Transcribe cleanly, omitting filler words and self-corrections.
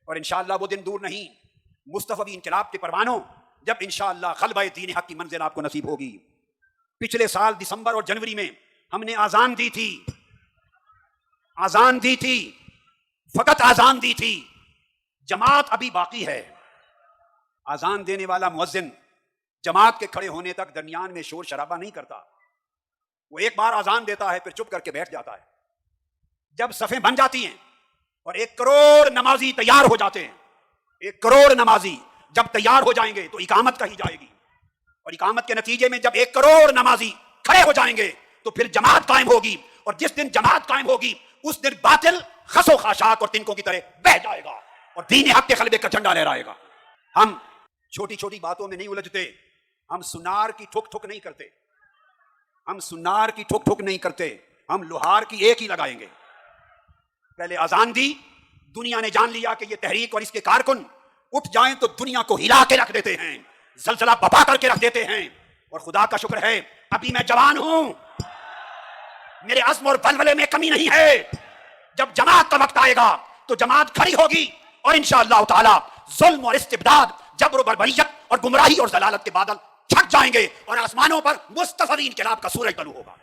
اور انشاءاللہ وہ دن دور نہیں، مصطفی انقلاب کے پروانوں، جب انشاءاللہ غلبہ دین حق کی منزل آپ کو نصیب ہوگی۔ پچھلے سال دسمبر اور جنوری میں ہم نے آذان دی تھی، آذان دی تھی، فقط آذان دی تھی، جماعت ابھی باقی ہے۔ آذان دینے والا مؤذن جماعت کے کھڑے ہونے تک درمیان میں شور شرابہ نہیں کرتا، وہ ایک بار آذان دیتا ہے پھر چپ کر کے بیٹھ جاتا ہے۔ جب صفیں بن جاتی ہیں اور 1 کروڑ نمازی تیار ہو جاتے ہیں، 1 کروڑ نمازی جب تیار ہو جائیں گے تو اقامت کہی جائے گی، اور اقامت کے نتیجے میں جب 1 کروڑ نمازی کھڑے ہو جائیں گے تو پھر جماعت قائم ہوگی، اور جس دن جماعت قائم ہوگی اس دن باطل خس و خاشاک اور تنکوں کی طرح بہہ جائے گا اور دین حق کے غلبے کا جھنڈا لہرائے گا۔ ہم چھوٹی چھوٹی باتوں میں نہیں الجھتے، ہم سنار کی ٹھک ٹھک نہیں کرتے، ہم سنار کی ٹھک ٹھک نہیں کرتے، ہم لوہار کی ایک ہی لگائیں گے۔ پہلے اذان دی، دنیا نے جان لیا کہ یہ تحریک اور اس کے کارکن اٹھ جائیں تو دنیا کو ہلا کے رکھ دیتے ہیں، زلزلہ بپا کر کے رکھ دیتے ہیں، اور خدا کا شکر ہے ابھی میں جوان ہوں، میرے عزم اور بلبلے میں کمی نہیں ہے۔ جب جماعت کا وقت آئے گا تو جماعت کھڑی ہوگی، اور انشاءاللہ تعالی ظلم اور استبداد، جبر و بربریت اور گمراہی اور ضلالت کے بادل چھٹ جائیں گے، اور آسمانوں پر مصطفی انقلاب کا سورج طلوع ہوگا۔